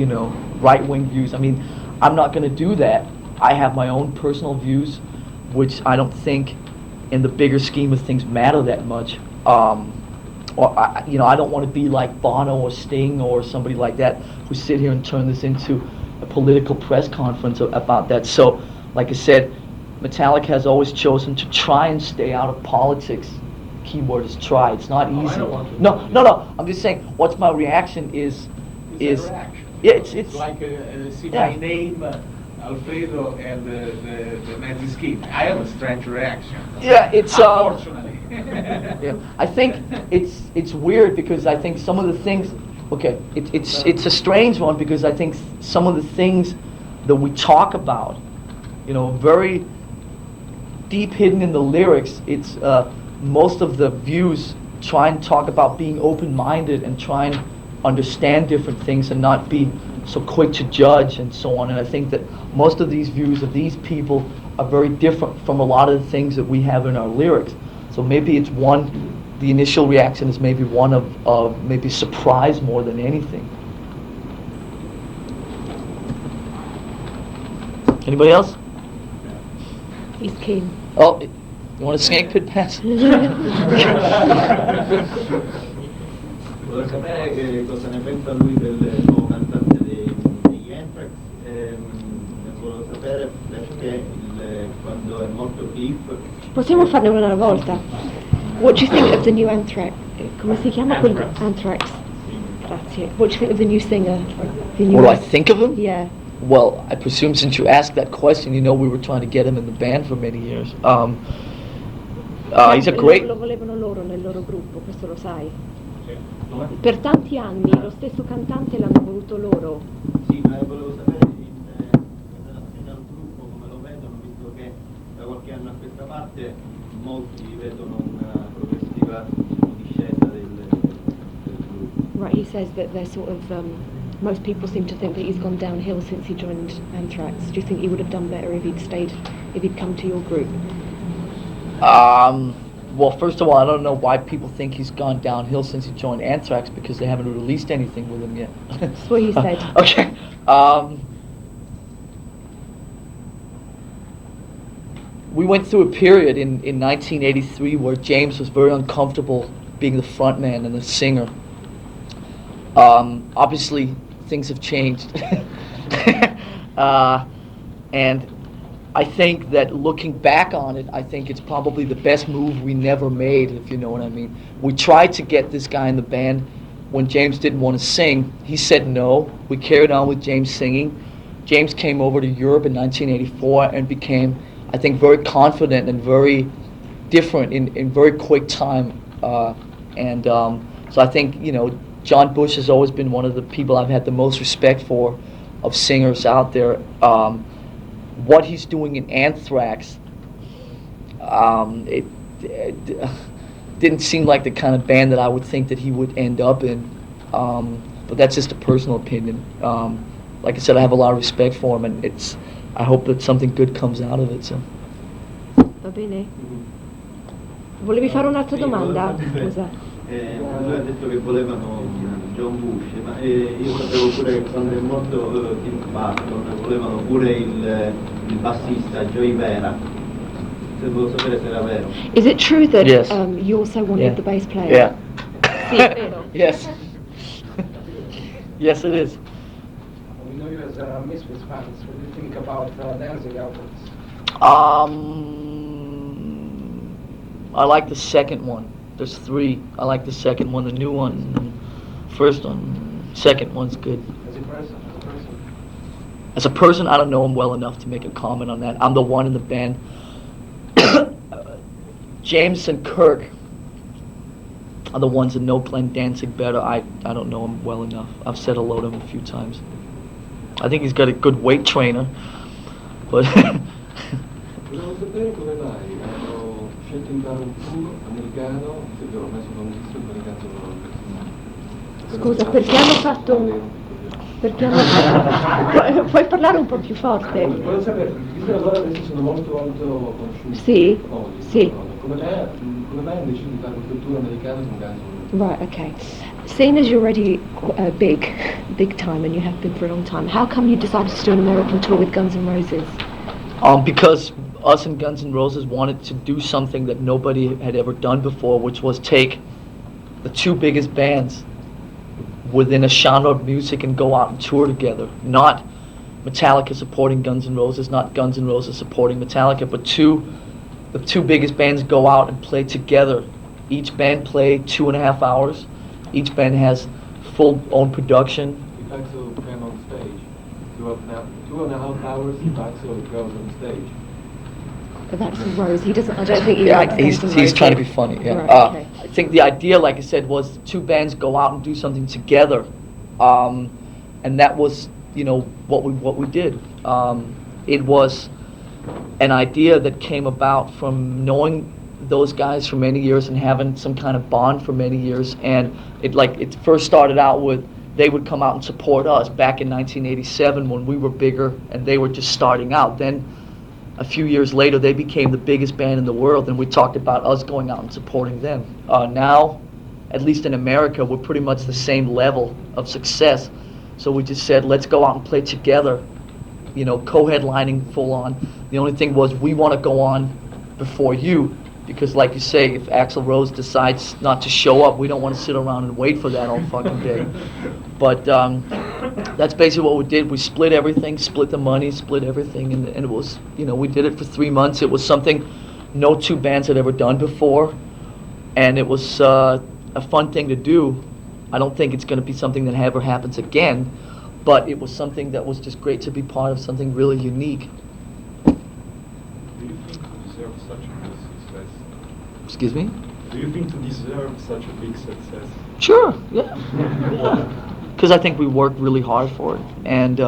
right-wing views. I'm not going to do that. I have my own personal views, which I don't think in the bigger scheme of things matter that much. I don't want to be like Bono or Sting or somebody like that who sit here and turn this into a political press conference about that. So, like I said, Metallica has always chosen to try and stay out of politics. Keyword is try. It's not easy. I don't want to No. I'm just saying. What's my reaction is a reaction. Yeah, it's like see yeah. my name, Alfredo, and the magic scheme. I have a strange reaction. Yeah, it's unfortunately. Yeah, I think it's weird because I think some of the things. Okay, it's a strange one because I think some of the things that we talk about, you know, very deep hidden in the lyrics. It's most of the views try and talk about being open-minded and try and understand different things and not be so quick to judge and so on. And I think that most of these views of these people are very different from a lot of the things that we have in our lyrics. So maybe it's the initial reaction is maybe one of maybe surprise more than anything. Anybody else? He's keen. Oh, you want a snake pit pass? Volevo sapere cosa ne pensa lui del nuovo cantante degli Anthrax, volevo sapere perché quando è molto cliff. Possiamo farne una alla volta. What do you think of the new Anthrax? Come si chiama quel Anthrax? Grazie. What do you think of the new singer? What do I think of him? Yeah. Well, I presume since you asked that question, you know we were trying to get him in the band for many years. He's a great... Lo volevano loro nel loro gruppo, questo lo sai. Per tanti anni lo stesso cantante l'hanno voluto loro. Sì, ma volevo sapere nel gruppo come lo vedono, visto che da qualche anno a questa parte molti vedono una progressiva discesa del gruppo. Right, he says that they're sort of, most people seem to think that he's gone downhill since he joined Anthrax. Do you think he would have done better if he'd come to your group? Well, first of all, I don't know why people think he's gone downhill since he joined Anthrax because they haven't released anything with him yet. That's what he said. Okay. We went through a period in 1983 where James was very uncomfortable being the front man and the singer. Obviously, things have changed. And I think that looking back on it, I think it's probably the best move we never made, if you know what I mean. We tried to get this guy in the band when James didn't want to sing. He said no. We carried on with James singing. James came over to Europe in 1984 and became, I think, very confident and very different in very quick time. So I think, you know, John Bush has always been one of the people I've had the most respect for of singers out there. What he's doing in Anthrax, it didn't seem like the kind of band that I would think that he would end up in. But that's just a personal opinion. Like I said, I have a lot of respect for him, and I hope that something good comes out of it. So. Va bene? Volevi fare un'altra domanda? Scusa. Lui ha detto che volevano John Bush, ma io sapevo pure che quando è morto Tim Burton volevano pure il bassista Joey Vera. Se volevo sapere se era vero. Is it true that Yes. You also wanted the bass player? Yeah. Sì, è vero. Yes. Yes, it is. We know you as Misfits fans. What do you think about Danzig albums? I like the second one. There's 3. I like the second one, the new one, first one, second one's good. As a person? As a person, I don't know him well enough to make a comment on that. I'm the one in the band. James and Kirk are the ones that know Glenn Danzig better. I don't know him well enough. I've said hello to him a few times. I think he's got a good weight trainer, but... Volevo sapere come mai hanno scelto di fare un tour americano se loro messo un disco con le canzoni. Scusa, perché hanno fatto... Puoi parlare un po' più forte? Volevo sapere, visto che loro adesso sono molto conosciuti. Sì, sì. Come mai hanno deciso di fare questo tour americano con canzoni? Right, okay. Seeing as you're already big time, and you have been for a long time, how come you decided to do an American tour with Guns N' Roses? Because us and Guns N' Roses wanted to do something that nobody had ever done before, which was take the 2 biggest bands within a genre of music and go out and tour together. Not Metallica supporting Guns N' Roses, not Guns N' Roses supporting Metallica, but the two biggest bands go out and play together. Each band play 2.5 hours. Each band has full own production. If Axel came on stage, 2.5 hours, if Axel goes on stage. But Axl Rose, he doesn't, I don't think he likes Guns N' Roses. He's trying to be funny, yeah. Right, okay. I think the idea, like I said, was the two bands go out and do something together. And that was, you know, what we did. It was an idea that came about from knowing those guys for many years and having some kind of bond for many years. And it first started out with they would come out and support us back in 1987 when we were bigger and they were just starting out. Then a few years later they became the biggest band in the world, and we talked about us going out and supporting them. Now, at least in America, we're pretty much the same level of success. So we just said, let's go out and play together, you know, co-headlining full on. The only thing was we want to go on before you, because like you say, if Axl Rose decides not to show up, we don't want to sit around and wait for that all fucking day. But that's basically what we did. We split everything, split the money, split everything, and it was, you know, we did it for 3 months. It was something no two bands had ever done before, and it was a fun thing to do. I don't think it's going to be something that ever happens again, but it was something that was just great to be part of, something really unique. Do you think to deserve such a big success? Excuse me? Do you think to deserve such a big success? Sure, yeah. Because I think we worked really hard for it, and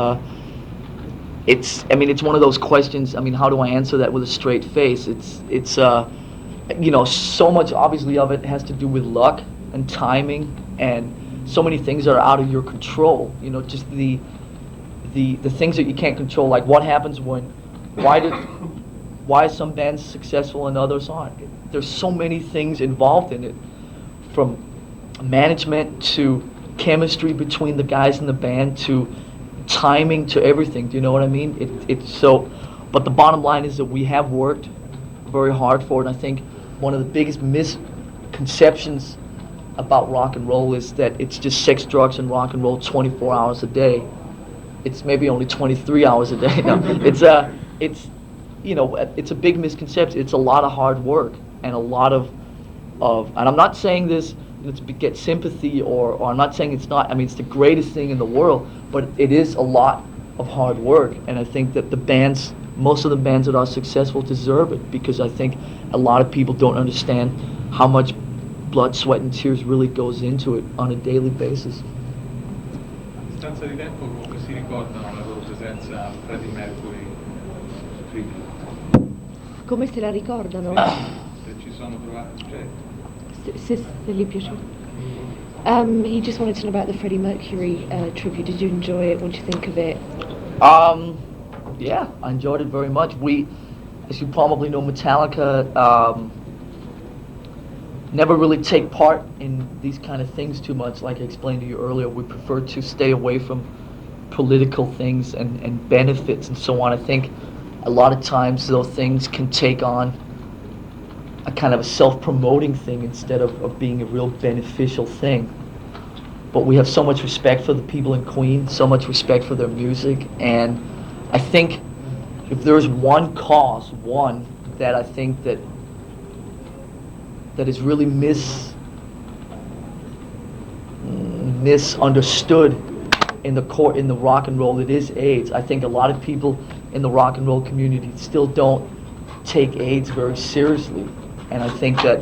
it's one of those questions. I mean, how do I answer that with a straight face? It's you know, so much obviously of it has to do with luck and timing, and so many things are out of your control. You know, just the things that you can't control, like what happens when, why are some bands successful and others aren't? There's so many things involved in it, from management to chemistry between the guys in the band to timing to everything. Do you know what I mean? It's so, but the bottom line is that we have worked very hard for it. And I think one of the biggest misconceptions about rock and roll is that it's just sex, drugs, and rock and roll 24 hours a day. It's maybe only 23 hours a day. No, it's you know, it's a big misconception. It's a lot of hard work and a lot of and I'm not saying this to get sympathy or I'm not saying it's not. I mean, it's the greatest thing in the world, but it is a lot of hard work, and I think that most of the bands that are successful deserve it, because I think a lot of people don't understand how much blood, sweat, and tears really goes into it on a daily basis. A distanza di tempo, come si ricordano la loro presenza a Freddie Mercury tribute? Come se la ricordano? Se ci sono provati, cioè. Se gli piace. He just wanted to know about the Freddie Mercury tribute. Did you enjoy it? What did you think of it? Yeah, I enjoyed it very much. We, as you probably know, Metallica never really take part in these kind of things too much. Like I explained to you earlier, we prefer to stay away from political things and benefits and so on. I think a lot of times those things can take on a kind of a self-promoting thing instead of being a real beneficial thing. But we have so much respect for the people in Queen, so much respect for their music, and I think if there's one that I think that is really misunderstood in the rock and roll, it is AIDS. I think a lot of people in the rock and roll community still don't take AIDS very seriously. And I think that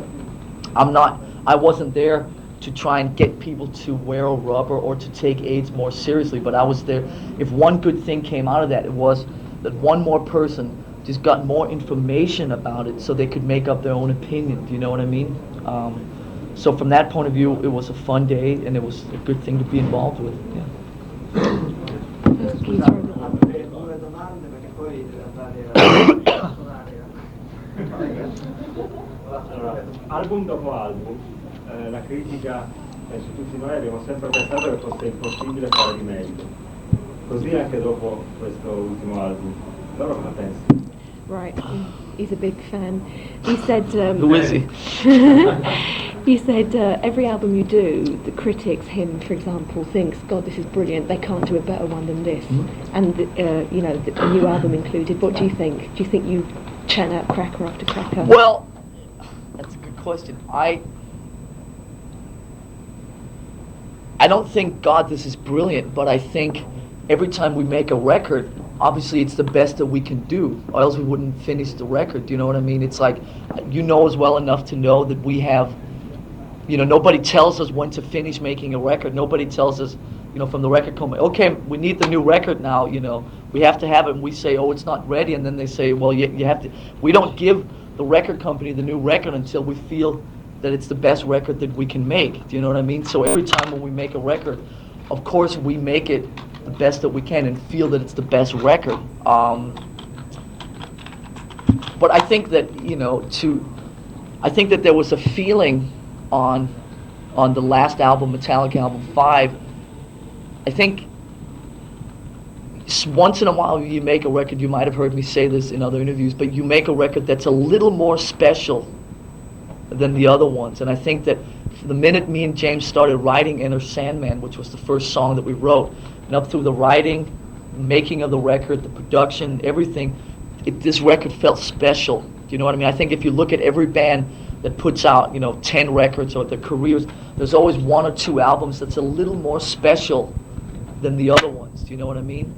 I wasn't there to try and get people to wear a rubber or to take AIDS more seriously, but I was there. If one good thing came out of that, it was that one more person just got more information about it so they could make up their own opinion. Do you know what I mean? So from that point of view, it was a fun day and it was a good thing to be involved with. Yeah. Album dopo album, la critica su tutti noi abbiamo sempre pensato che fosse impossibile fare di meglio. Così anche dopo questo ultimo album. Loro cosa pensano? Right. he's a big fan. He said, Who is he? he said every album you do, the critics, him for example, thinks, God, this is brilliant. They can't do a better one than this. And you know, the new album included. What do you think? Do you think you churn out cracker after cracker? Well, that's a good question. I don't think, God, this is brilliant, but I think every time we make a record, obviously it's the best that we can do, or else we wouldn't finish the record. Do you know what I mean? It's like, you know as well enough to know that we have, you know, nobody tells us when to finish making a record. Nobody tells us, you know, from the record company, okay, we need the new record now, you know, we have to have it, and we say, oh, it's not ready, and then they say, well, you have to. We don't give the record company the new record until we feel that it's the best record that we can make. Do you know what I mean? So every time when we make a record, of course we make it the best that we can and feel that it's the best record. But I think that, you know, I think that there was a feeling on the last album, Metallica album 5. I think once in a while you make a record, you might have heard me say this in other interviews, but you make a record that's a little more special than the other ones. And I think that the minute me and James started writing Enter Sandman, which was the first song that we wrote, and up through the writing, making of the record, the production, everything, this record felt special. Do you know what I mean? I think if you look at every band that puts out, you know, 10 records or their careers, there's always 1 or 2 albums that's a little more special than the other ones. Do you know what I mean?